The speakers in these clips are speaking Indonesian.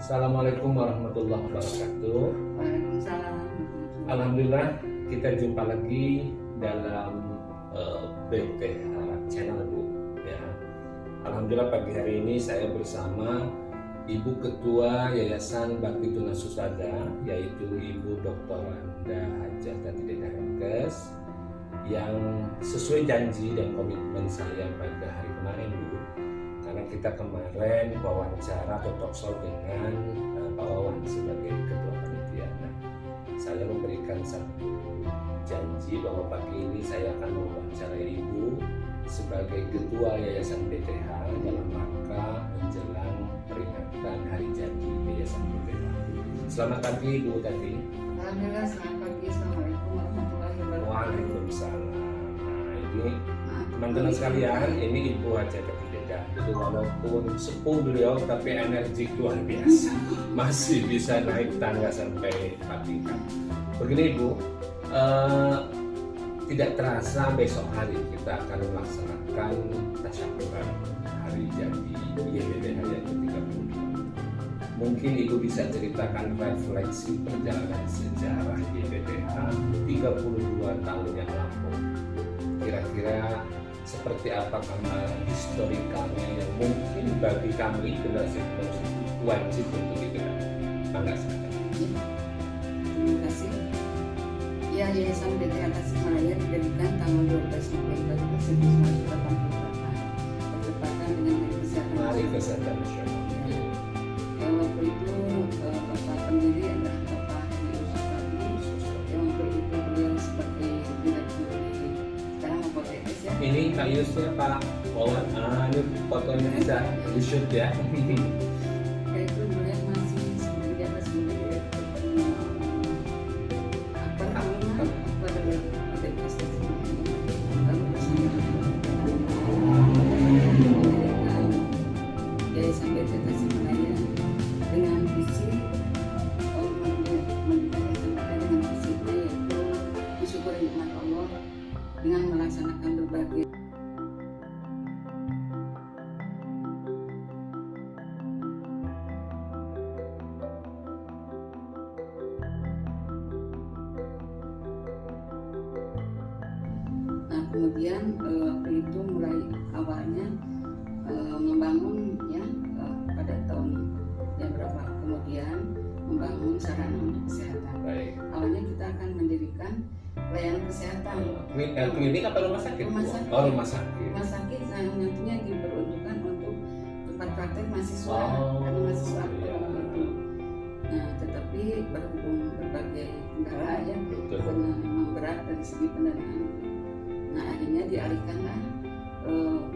Assalamualaikum warahmatullahi wabarakatuh. Waalaikumsalam. Alhamdulillah kita jumpa lagi dalam BTH channel Bu. Ya. Alhamdulillah pagi hari ini saya bersama Ibu Ketua Yayasan Bakti Tunas Usada, yaitu Ibu Dr. Anda Hajah Tati Dedah Hemkes, yang sesuai janji dan komitmen saya pada hari kemarin Bu. Karena kita kemarin wawancara atau talkshow dengan Pak Wawan sebagai ketua panitia. Nah, saya memberikan satu janji bahwa pagi ini saya akan mewawancarai Ibu sebagai ketua Yayasan BTH dalam rangka menjelang peringatan Hari Jadi Yayasan BTH. Selamat pagi Ibu Tati. Alhamdulillah, selamat pagi. Assalamualaikum warahmatullahi wabarakatuh. Waalaikumsalam. Nah, ini teman-teman sekalian, ini Ibu Hajah Tati Dedah. Jadi walaupun sepuh beliau, tapi energi luar biasa. Masih bisa naik tangga sampai 4 tingkat. Begini Ibu, tidak terasa besok hari kita akan melaksanakan tasyakuran Hari Jadi YBBH yang ke-32. Mungkin Ibu bisa ceritakan refleksi perjalanan sejarah YBBH 32 tahun yang lampau. Kira-kira seperti apa karena historikalnya yang mungkin bagi kami generasi penerus wajib untuk dikenal. Bangga sekali. Terima kasih. Ya, Yayasan BTH Tasikmalaya didirikan tanggal 12 November 1988 bertepatan dengan Hari Kesehatan Hari Kesehatan Nasional. Waktu itu Bapak pendiri adalah Bapak Heri Usutadi, yang waktu itu beliau sebagai direktur di sekarang OPTS ya. Ini Kak Yusnya Pak Wawan. Ini fotonya bisa di shoot ya. Yaitu beliau masih sebagai di atas sebagai direktur pertamina pada OPTS lalu bersama mendirikan Yayasan BTH Tasikmalaya dengan visi dengan visinya yaitu mensyukuri nikmat Allah dengan melaksanakan berbagai kemudian waktu itu mulai awalnya membangun ya pada tahun yang berapa kemudian membangun sarana untuk kesehatan. Baik. Awalnya kita akan mendirikan layanan kesehatan. Klinik apa rumah sakit? Rumah sakit. Oh, rumah sakit. Rumah sakit nantinya diperuntukkan untuk tempat praktek mahasiswa karena mahasiswa iya. itu. Nah, tetapi berhubung berbagai kendala ya, Betul. karena memang berat dari segi pendanaan. Nah, akhirnya dialihkanlah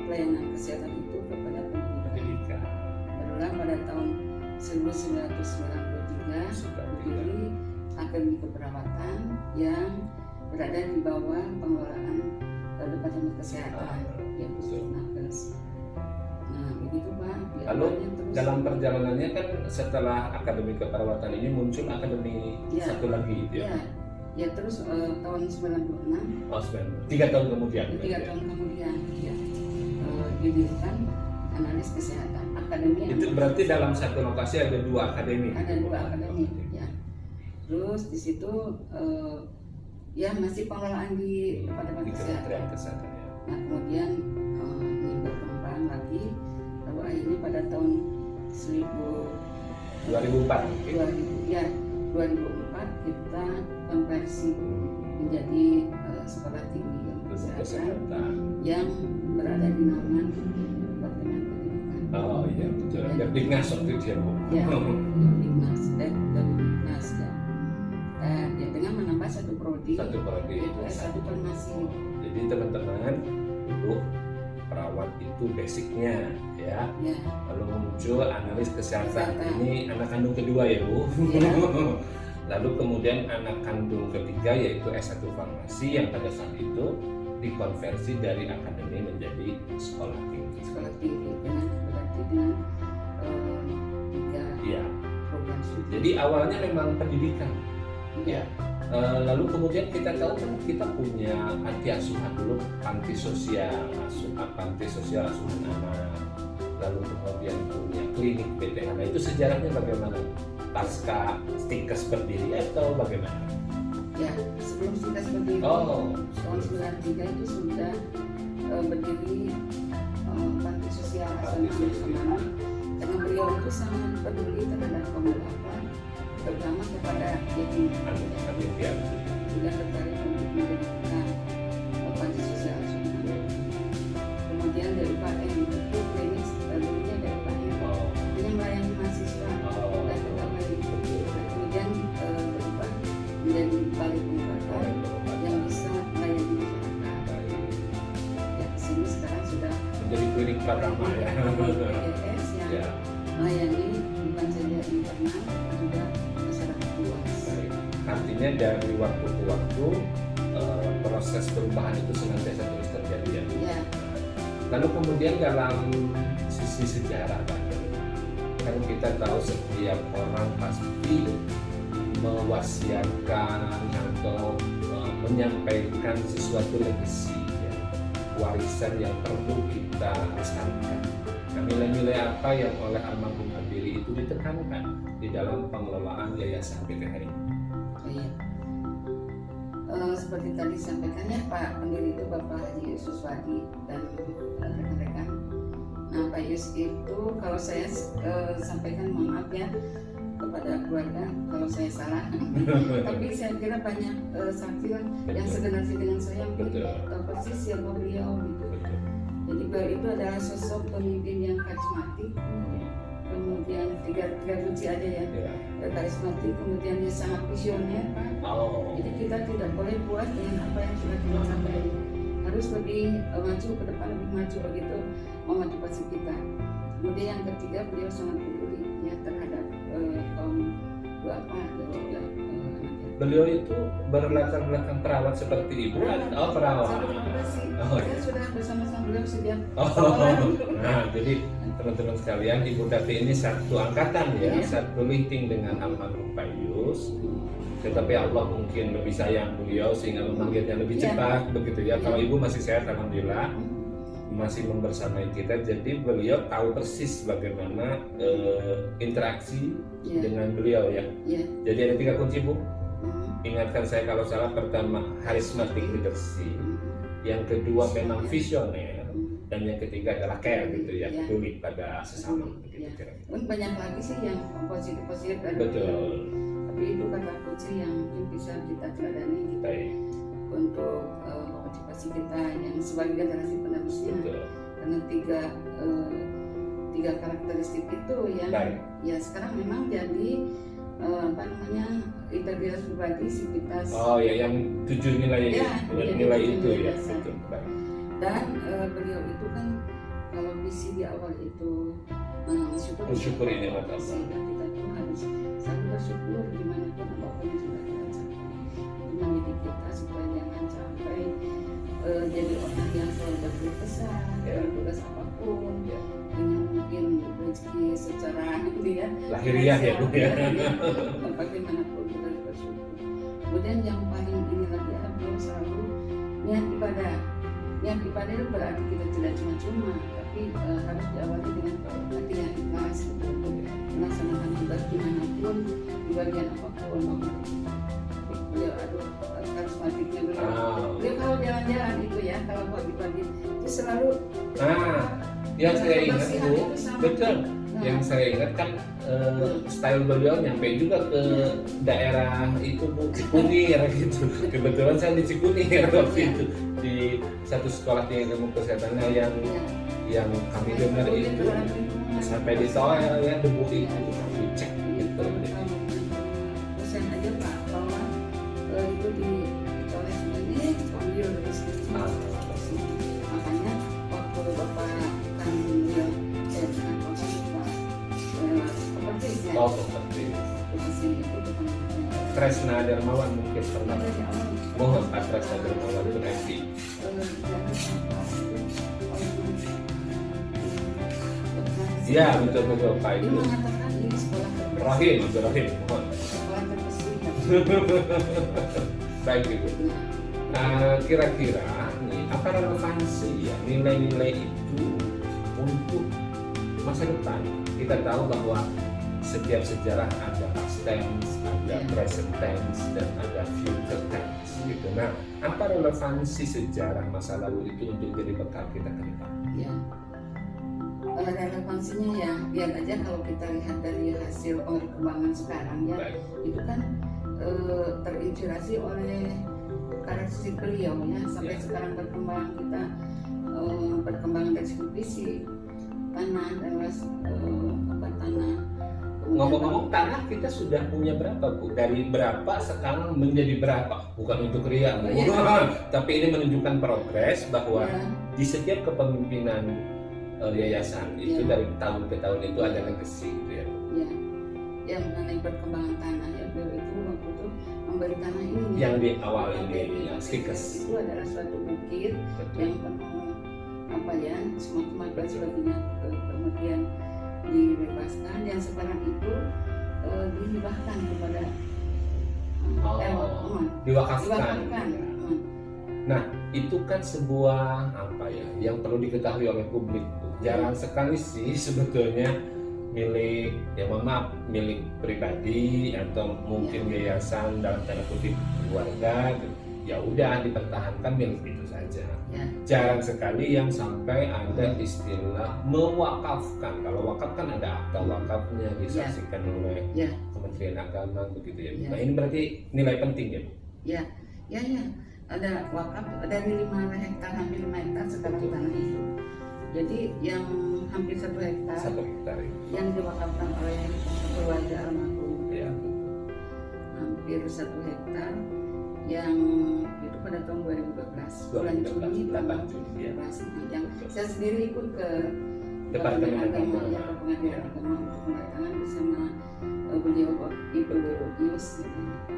pelayanan kesehatan itu kepada pendidikan. Pendidikan. Barulah pada tahun 1993 berdiri Akademi Keperawatan yang berada di bawah pengelolaan Departemen Kesehatan yang khusus nakes. Nah, begitu Pak. Lalu dalam perjalanannya kan setelah Akademi Keperawatan ini muncul akademi Ya. satu lagi gitu ya. Ya terus tahun 96 Oh, 3 tahun kemudian. 3 tahun kemudian ya didirikan analis kesehatan akademi. Itu berarti dalam satu lokasi ada 2 akademi. Ada 2 akademi ya. Terus di situ ya masih pengelolaan di Departemen Di Kesehatan. Kementerian Kesehatan ya. Nah kemudian ini berkembang lagi, lalu akhirnya pada tahun 2004 mungkin. 2004 kita konversi menjadi sekolah tinggi ilmu kesehatan yang berada di naungan Departemen Pendidikan. Oh iya betul. Ya, Dignas waktu itu ya Bu. Ya, Dignas dan Dignas ya. Dan ya, dengan menambah satu prodi, Satu prodi. yaitu S1 Farmasi. Jadi teman-teman, Bu, perawat itu basicnya ya. Ya, Lalu muncul analis kesehatan. Kesehatan. Ini anak kandung kedua ya Bu. Ya. Lalu kemudian anak kandung ketiga yaitu S1 Farmasi yang pada saat itu dikonversi dari akademi menjadi sekolah tinggi. sekolah tinggi dengan berarti dengan 3 Iya. program studi. Jadi awalnya memang pendidikan. Ya, Lalu kemudian kita tahu kan kita punya panti asuhan dulu, panti sosial asuhan anak. lalu kemudian punya klinik BTH. Nah, itu sejarahnya bagaimana? Pasca Stikes berdiri atau bagaimana? Ya, sebelum Stikes berdiri, Oh, tahun 93 itu sudah berdiri panti sosial Hasan Samana, karena beliau itu sangat peduli terhadap kaum duafa, terutama kepada yatim piatu. Juga tertarik untuk mendirikan panti sosial Samana. Kemudian dari UKM itu klinis dulunya dari UKM yang melayani mahasiswa dan pegawai. Kemudian berubah menjadi balai pengobatan yang bisa melayani masyarakat. Ya, kesini sekarang sudah menjadi klinik pertama ya. PGS yang melayani bukan saja internal, juga masyarakat luas. Baik. Artinya dari waktu ke waktu proses perubahan itu senantiasa terus terjadi ya. Ya, Lalu kemudian dalam sisi sejarah kan kita tahu setiap orang pasti mewasiatkan atau menyampaikan sesuatu legasi ya, warisan yang perlu kita lestarikan. Nah, nilai-nilai apa yang oleh almarhum Habibie itu ditekankan di dalam pengelolaan Yayasan BTH ini? iya. Seperti tadi sampaikannya Pak pendiri itu Bapak Haji Yusuf Wadi dan rekan-rekan. Nah, Pak Yus itu kalau saya sampaikan mohon maaf ya kepada keluarga kalau saya salah. Tapi saya kira banyak saksi yang segenasi dengan saya mungkin tahu persis siapa beliau gitu. Jadi beliau itu adalah sosok pemimpin yang karismatik. Kemudian tiga kunci aja ya, karismatik, kemudian dia sangat visioner Pak. Jadi kita tidak boleh puas dengan apa yang sudah kita capai, harus lebih maju ke depan, lebih maju begitu memotivasi kita. Kemudian yang ketiga beliau sangat peduli ya terhadap kaum duafa dan juga Beliau itu berlatar belakang perawat seperti ibu atau perawat? Saya sudah bersama-sama beliau sejak Nah, jadi teman-teman sekalian, Ibu Tati ini satu angkatan ya, satu linting dengan almarhum Pak Yus. Tetapi Allah mungkin lebih sayang beliau sehingga memanggilnya lebih cepat begitu ya. Kalau Ibu masih sehat alhamdulillah, masih membersamai kita, jadi beliau tahu persis bagaimana interaksi dengan beliau ya. Jadi ada 3 kunci Bu. Ingatkan saya kalau salah, pertama charismatic leadership, yang kedua memang visioner, dan yang ketiga adalah care gitu ya, peduli pada sesama gitu kira-kira. Banyak lagi sih yang positif Betul. Tapi itu kata kunci yang mungkin bisa kita teladani gitu untuk motivasi kita yang sebagai generasi penerusnya. Karena tiga karakteristik itu yang ya sekarang memang jadi integritas pribadi, sivitas. Yang 7 nilai nilai itu ya. Betul. Dan beliau itu kan kalau misi di awal itu bersyukur ini Allah. Sehingga kita tuh harus selalu bersyukur dimanapun apapun yang sudah kita capai. Itu mendidik kita supaya jangan sampai jadi orang yang selalu berkeluh kesah dalam tugas apapun, dengan mungkin rezeki secara lahiriah ya Bu ya. Bagaimanapun kita harus bersyukur. Kemudian yang paling ini lagi adalah beliau selalu niat ibadah. Niat ibadah itu berarti kita tidak cuma-cuma, tapi harus diawali dengan hati yang ikhlas untuk melaksanakan tugas dimanapun, di bagian apapun. Beliau karismatiknya beliau kalau jalan-jalan itu ya, kalau pagi-pagi itu selalu yang saya ingat Bu, betul. Yang saya ingat kan style beliau nyampe juga ke daerah itu Bu, Cikunir gitu. Kebetulan saya di Cikunir waktu itu di satu sekolah tinggi ilmu kesehatan yang kami dengar itu sampai di toilet ya debu itu dicek gitu. Pesan aja Pak bahwa itu di toilet ini ambil terus. Makanya waktu Bapak kan beliau Tresna Darmawan mungkin pernah. Mohon Pak Tresna Darmawan itu nanti. Ya betul Pak itu. Rahim, mohon. Baik Ibu. Kira-kira nih apa relevansi ya nilai-nilai itu untuk masa depan. Kita tahu bahwa setiap sejarah ada past tense, ada present tense, dan ada future tense gitu. Nah, apa relevansi sejarah masa lalu itu untuk jadi bekal kita ke depan? Ya, relevansinya ya lihat aja kalau kita lihat dari hasil perkembangan sekarang ya, Baik. itu kan terinspirasi oleh karakteristik beliau ya, sampai sekarang berkembang kita perkembangan dari segi fisik, tanah dan tanah. Ngomong-ngomong tanah kita sudah punya berapa Bu? Dari berapa sekarang menjadi berapa? Bukan untuk ria Bu. Tapi ini menunjukkan progres bahwa di setiap kepemimpinan yayasan itu dari tahun ke tahun itu ada legacy gitu ya. Ya, yang mengenai perkembangan tanah ya, beliau itu waktu itu memberi tanah ini yang di awal ini yang Stikes itu adalah suatu bukit yang penuh semak-semak dan sebagainya, kemudian dibebaskan, yang sekarang itu dihibahkan kepada diwakafkan. Nah, itu kan sebuah yang perlu diketahui oleh publik. Jarang sekali sih sebetulnya milik milik pribadi atau mungkin yayasan dalam tanda kutip keluarga, ya udah dipertahankan milik itu saja. Jarang sekali yang sampai ada istilah mewakafkan. Kalau wakaf kan ada akta wakafnya disaksikan oleh Kementerian Agama begitu ya. Nah, ini berarti nilai penting ya Bu? Ya. Ada wakaf dari 5 hektar, hampir 5 hektar sekarang tanah itu. Jadi yang hampir 1 hektar, yang diwakafkan oleh keluarga almarhum, hampir 1 hektar yang itu pada tahun 2012 bulan Juni yang saya sendiri ikut ke Departemen Agama Pengadilan Agama untuk menandatangani bersama beliau Ibu Yus.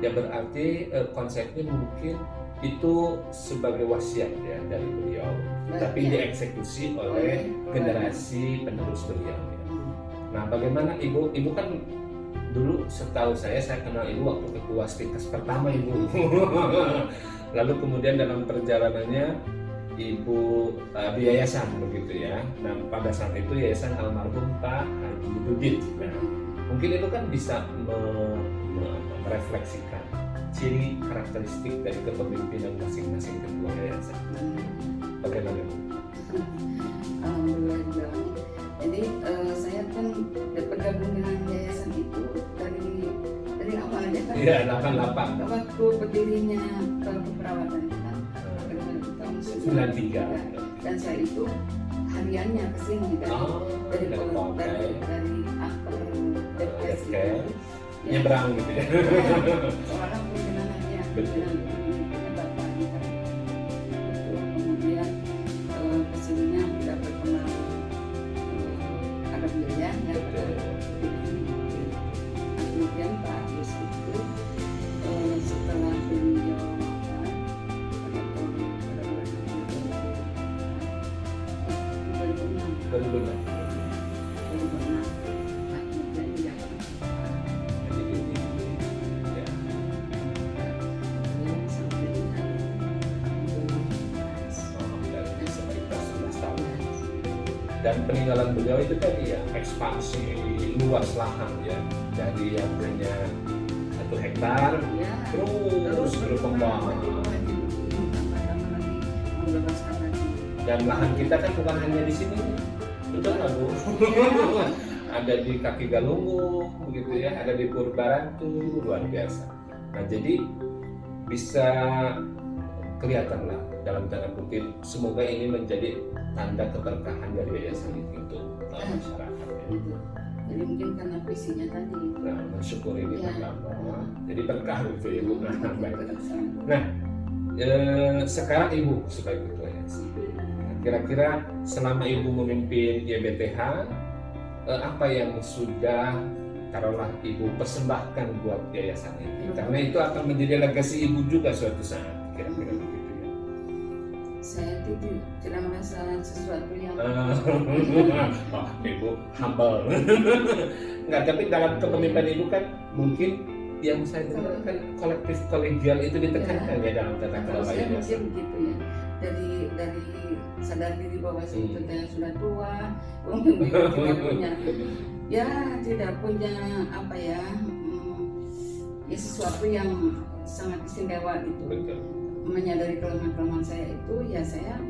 Ya berarti konsepnya mungkin itu sebagai wasiat ya dari beliau, tapi dieksekusi oleh generasi penerus beliau ya. Nah, bagaimana Ibu kan dulu setahu saya kenal Ibu waktu ketua Stikes pertama Ibu. Lalu kemudian dalam perjalanannya Ibu di yayasan begitu ya. Nah, pada saat itu yayasan almarhum Pak Haji Dudit. Nah, mungkin itu kan bisa merefleksikan ciri karakteristik dari kepemimpinan masing-masing ketua yayasan. Bagaimana Bu? Alhamdulillah. Jadi saya kan bergabung dengan yayasan itu dari awal aja kan. Iya, 88. Waktu berdirinya keperawatan kita tahun 93. Dan saya itu hariannya ke sini dari aktor DPS nyebrang gitu ya. Soalnya perjalanannya Bapak kita itu kemudian kesininya tidak berkenal ada biaya ya. Kemudian Pak Yus itu setelah beliau pada tahun 2006 dan peninggalan beliau itu tadi ya ekspansi luas lahan ya, dari yang hanya 1 hektar terus berkembang, dan lahan kita kan bukan hanya di sini, betul nggak Bu? Ada di Kaki Galunggung begitu ya, ada di Purbarantu, luar biasa. Nah, jadi bisa kelihatan lah dalam tanda kutip, semoga ini menjadi tanda keberkahan dari yayasan itu untuk masyarakat ya. Jadi mungkin karena visinya tadi. Nah, mensyukuri ini pertama. Jadi berkah itu ya Bu. Nah, sekarang Ibu sebagai ketua yayasan, kira-kira selama Ibu memimpin YBTH, apa yang sudah taruhlah Ibu persembahkan buat yayasan ini? Karena itu akan menjadi legasi Ibu juga suatu saat, kira-kira begitu ya. Saya tidak merasa sesuatu yang Ibu humble. Enggak, tapi dalam kepemimpinan Ibu kan mungkin yang saya dengar kan kolektif kolegial itu ditekankan ya dalam tata kelola yayasan. Begitu ya. dari sadar diri bahwa sebetulnya sudah tua, kemudian tidak punya apa ya, ya sesuatu yang sangat istimewa gitu. Betul. Menyadari kelemahan saya itu, ya saya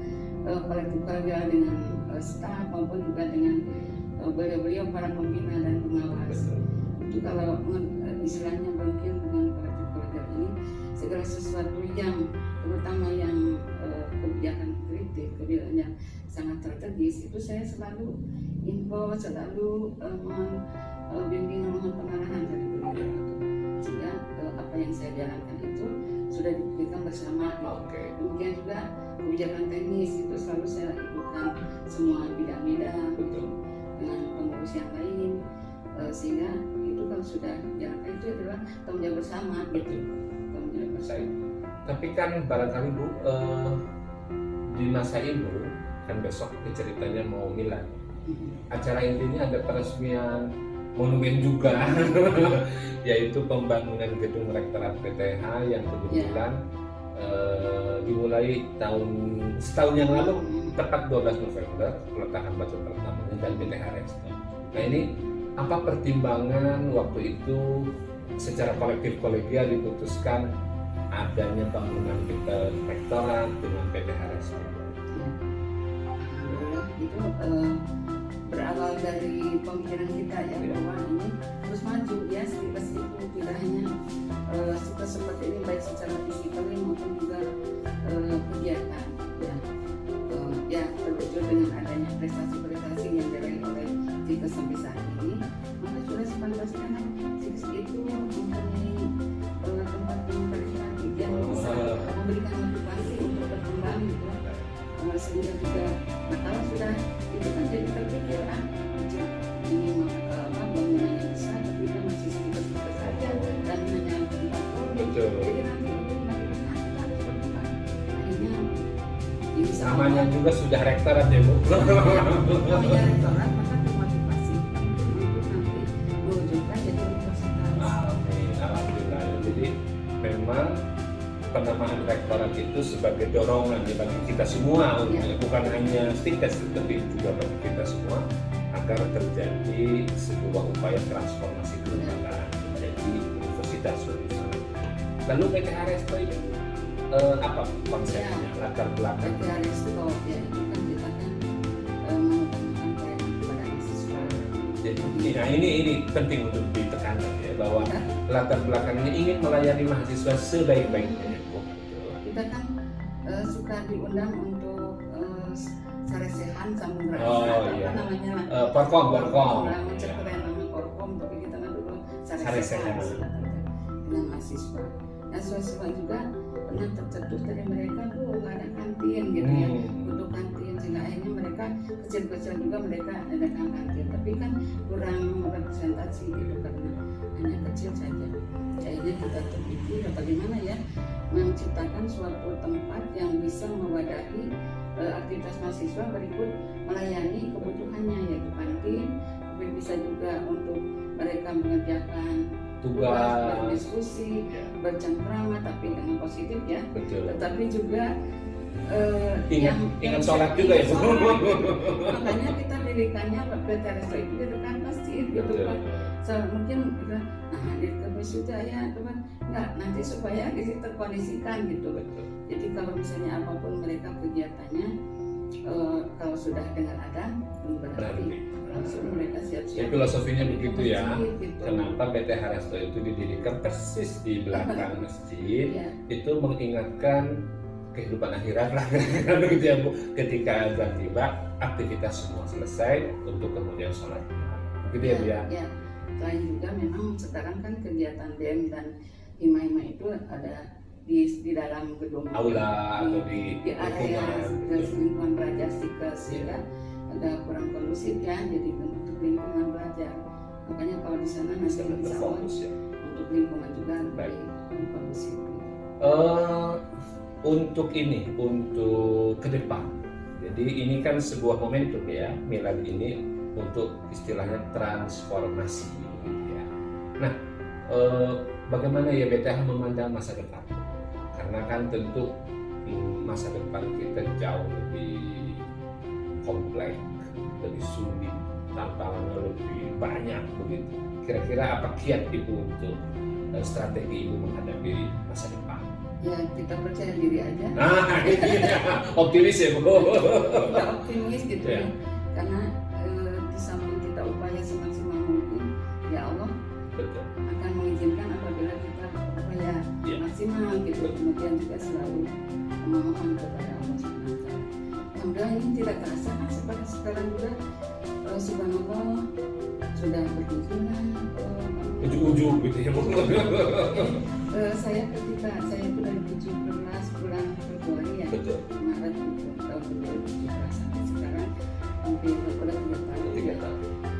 kolektif keluarga dengan staf maupun juga dengan beliau-beliau para pembina dan pengawas. Itu kalau istilahnya mungkin dengan kolektif keluarga ini, segala sesuatu yang terutama yang kebijakan kritik, kebijakan yang sangat strategis, itu saya selalu info, selalu bimbingan, mohon pengarahan dari beliau, sehingga apa yang saya jalankan itu sudah dipikirkan bersama. Kemudian juga kebijakan teknis itu selalu saya ikutkan semua bidang-bidang dengan pengurus yang lain, sehingga itu kalau sudah jalankan itu adalah tanggung jawab bersama gitu. Tanggung jawab bersama. Tapi kan barangkali Bu, di masa Ibu kan besok ceritanya mau milad. Acara intinya ada peresmian monumen juga, yaitu pembangunan gedung rektorat PTH yang kebetulan dimulai setahun yang lalu, tepat 12 November peletakan batu pertamanya dan PTH Resto. Nah ini apa pertimbangan waktu itu secara kolektif kolegial diputuskan adanya bangunan rektorat dengan PTH Resto? Itu berawal dari pemikiran kita ya, bahwa ini terus maju ya, sedikit-sedikit, tidak hanya seperti ini baik secara fisikal maupun juga kegiatan ya terwujud dengan adanya prestasi-prestasi yang diraih oleh Cikas sampai saat ini. Maka sudah sepantasnya Cikas itu mempunyai tempat yang berkreatif yang bisa memberikan motivasi untuk berkembang gitu. Sehingga juga, nah kalau sudah itu kan jadi terpikir ini bangunan yang besar tapi itu masih sedikit-sedikit saja dan hanya tempat jadi nanti akhirnya namanya juga sudah rektorat ya Bu. namanya rektorat, maka termotivasi untuk nanti mewujudkan jadi universitas. Alhamdulillah. Jadi memang penamaan rektorat itu sebagai dorongan bagi kita semua, bukan hanya Cikas tapi juga bagi kita semua, agar terjadi sebuah upaya transformasi kelembagaan menjadi universitas. Lalu PTH Resto ini apa konsepnya, latar belakang? PTH Resto ya itu kan kita kan mengutamakan pelayanan kepada mahasiswa. Jadi ini penting untuk ditekankan ya, bahwa latar belakangnya ingin melayani mahasiswa sebaik-baiknya. Kita kan suka diundang untuk saresehan sambung rasa apa namanya Porkom mencet keren nama Porkom, tapi kita kan dulu saresehan dengan mahasiswa. Nah mahasiswa juga pernah tercetus dari mereka tuh nggak ada kantin gitu ya, butuh kantin, sehingga akhirnya mereka kecil-kecil juga mereka adakan kantin, tapi kan kurang representasi gitu karena hanya kecil saja. Akhirnya kita terpikir bagaimana ya menciptakan suatu tempat yang bisa mewadahi aktivitas mahasiswa berikut melayani kebutuhannya, yaitu kantin, tapi bisa juga untuk mereka mengerjakan tugas, berdiskusi, bercengkrama tapi dengan positif ya. Betul. Tetapi juga ingat sholat juga ya. Makanya kita dirikannya PTH Resto itu di dekat masjid gitu kan. Mungkin kita hadir ke masjid ya teman enggak, nanti supaya disitu terkondisikan gitu. Jadi kalau misalnya apapun mereka kegiatannya, kalau sudah dengar adzan berarti langsung mereka siap-siap. Filosofinya begitu ya. Gitu. Kenapa PTH Resto itu didirikan persis di belakang masjid? Itu mengingatkan kehidupan akhirat lah gitu ya Bu. Ketika azan tiba, aktivitas semua selesai untuk kemudian sholat. Gitu ya Bu ya. Selain juga memang sekarang kan kegiatan BEM dan hima-hima itu ada di dalam gedung aula atau di area lingkungan belajar Cikas ya, agak kurang kondusif ya, jadi untuk lingkungan belajar. Makanya kalau di sana masih berfokus ya untuk lingkungan juga baik kondusif. Untuk ke depan. Jadi ini kan sebuah momentum ya, milad ini untuk istilahnya transformasi. Ya. Nah, bagaimana ya BTH memandang masa depan? Karena kan tentu masa depan kita jauh lebih kompleks, lebih sulit, tantangannya lebih banyak begitu. Kira-kira apa kiat Ibu untuk strategi Ibu menghadapi masa depan? Ya kita percaya diri aja. Nah, ini optimis ya Bu. Kita optimis gitu Ya. ya. Karena di samping kita upaya semaksimal mungkin, ya Allah Betul. akan mengizinkan apabila kita upaya Ya. maksimal gitu. Kemudian juga selalu memohon kepada Allah SWT. Alhamdulillah ini tidak terasa kan seperti sekarang juga subhanallah sudah berhubungan. Ujung-ujung gitu ya Bu. Saya ketika saya itu dari 17 bulan Februari ya, Betul. Maret itu tahun 2017 sampai sekarang hampir udah 3 tahun. 3 tahun.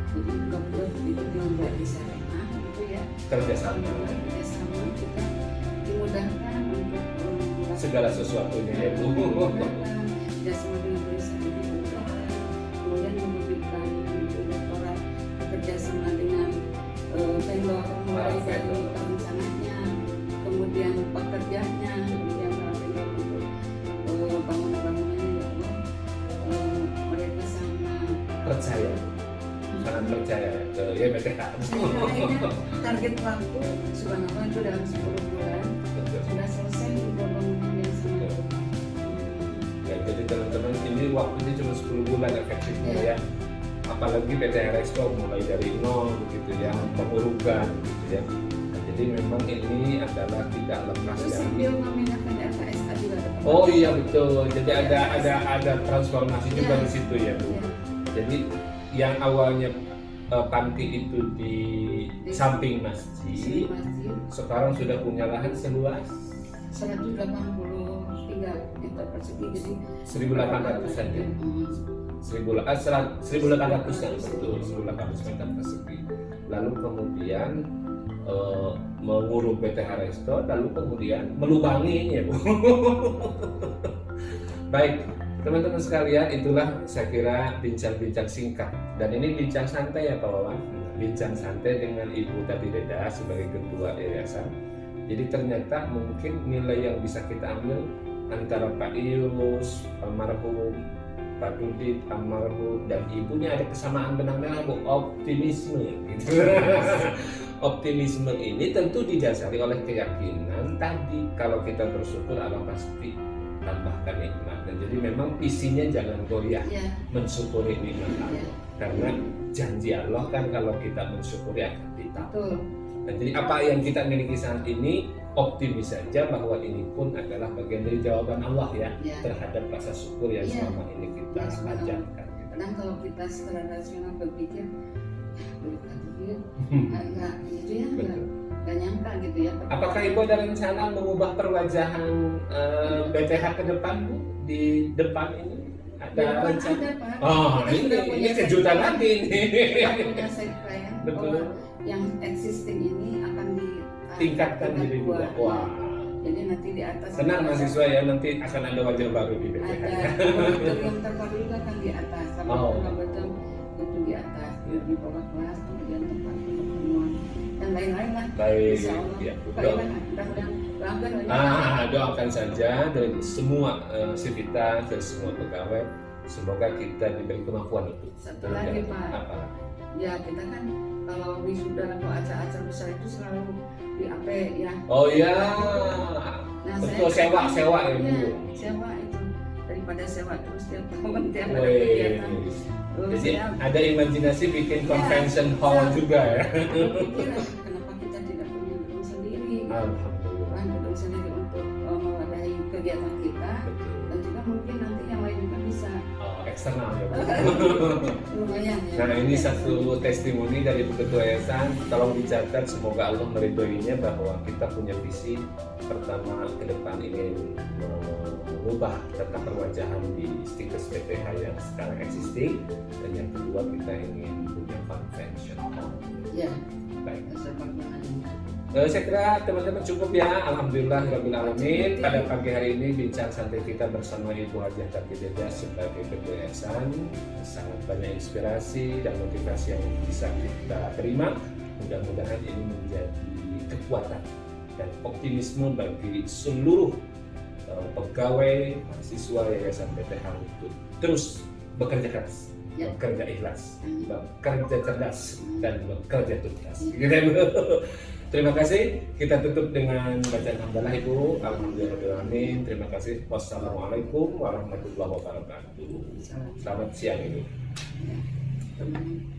Jadi mudah-mudahan itu dengan di sana gitu ya. Kerjasama. Kerjasama kita dimudahkan untuk Segala sesuatunya ya Bu. dimudahkan kerjasama dengan perusahaan itu dimudahkan. Kemudian mewujudkan direktorat kerjasama dengan vendor mulai dari perencananya, kemudian pekerjanya, kemudian para vendor untuk bangunan-bangunannya ya Allah, mereka sangat Percaya. Sangat percaya ke YBTH. akhirnya target waktu subhanallah itu dalam 10 bulan Betul. sudah selesai untuk bangunan yang sangat Ya, jadi teman-teman ini waktunya cuma 10 bulan efektifnya ya. Apalagi PT Resto mulai dari nol begitu ya, pengurukan gitu ya. Nah, jadi memang ini adalah tidak lepas terus dari. sambil memindahkan FKSA juga tetap. Oh iya betul. Jadi ada transformasi juga Ya. di situ ya Bu. Ya. Jadi yang awalnya panti itu di samping Di masjid, masjid sekarang sudah punya lahan seluas 183 meter persegi, jadi 1.800 saja. 1.800 betul, 1.800 meter persegi. Lalu kemudian menguruk PTH Resto, lalu kemudian melubangi ya Bu. Baik, teman-teman sekalian, itulah saya kira bincang-bincang singkat. Dan ini bincang santai ya Pak Wawan. Bincang santai dengan Ibu Tati Deda sebagai ketua yayasan. Jadi ternyata mungkin nilai yang bisa kita ambil antara Pak Ius, almarhum, Pak Dudit, almarhum, dan ibunya ada kesamaan benang merah Bu, optimisme gitu. Optimisme ini tentu didasari oleh keyakinan tadi, kalau kita bersyukur Allah pasti tambahkan nikmat. Dan jadi memang isinya jangan goyah ya, mensyukuri nikmat ya, Allah, karena janji Allah kan kalau kita mensyukuri akan ditambah. betul. Nah, jadi apa yang kita miliki saat ini, optimis saja bahwa ini pun adalah bagian dari jawaban Allah ya, Ya. terhadap rasa syukur yang Ya. selama ini kita Ya, subhanallah. panjatkan. Kadang kalau kita secara rasional berpikir, beli dia, nggak gitu ya, nggak nyangka gitu ya. Apakah Ibu ada rencana mengubah perwajahan BTH ke depan Bu? Di depan ini ada Ada rencana? Pak. Oh, Kita sudah ini punya kejutan set lagi plan. ini. Kita punya set plan Betul. bahwa yang existing ini akan Tingkatkan tingkat jadi dua. Wah. Jadi nanti di atas Tenang itu mahasiswa ya, nanti akan ada wajah baru di BTH. ada laboratorium terpadu juga kan di atas, Oh. laboratorium itu di atas, di bawah kelas, kemudian tempat pertemuan dan lain-lain lah. Baik, Insya Allah. ya. Pak Iwan, mudah-mudahan langgar Doakan saja dari semua sivitas dan semua pegawai, semoga kita diberi kemampuan untuk Satu lagi Pak, apa? ya kita kan kalau wisuda atau acara-acara besar itu selalu di AP ya. Oh iya, Nah, betul, saya sewa ya Bu. Iya, sewa itu daripada sewa terus tiap tahun tiap ada Wih. kegiatan. Terus Jadi saya ada imajinasi bikin Ya, convention hall bisa. juga ya. berpikir kenapa kita tidak punya gedung sendiri, Alhamdulillah. kan gedung sendiri untuk mewadahi kegiatan kita, Betul. dan juga mungkin nanti yang lain juga bisa Oh, eksternal ya Bu. lumayan ya. Nah ini satu testimoni dari Ibu Ketua Yayasan. Tolong dicatat, semoga Allah meridhoinya bahwa kita punya visi pertama ke depan ingin mengubah tata perwajahan di Stikes PTH yang sekarang existing, dan yang kedua kita ingin punya convention hall. Ya, Baik. sebagaimana ini. Saya kira teman-teman cukup ya. Alhamdulillah Rabbil Alamin. Pada pagi hari ini bincang santai kita bersama Ibu Hajah Tati Deda sebagai Ketua Yayasan, sangat banyak inspirasi dan motivasi yang bisa kita terima. Mudah-mudahan ini menjadi kekuatan dan optimisme bagi seluruh pegawai mahasiswa Yayasan BTH untuk terus bekerja keras, Ya. bekerja ikhlas, Amin. bekerja cerdas, dan bekerja tuntas. Ya. Gitu ya, Bu. Terima kasih. Kita tutup dengan bacaan hamdalah, Ibu. Alhamdulillahirrahmanirrahim. Terima kasih. Wassalamualaikum warahmatullahi wabarakatuh. Salam. Selamat siang, Ibu. Ya. Teman.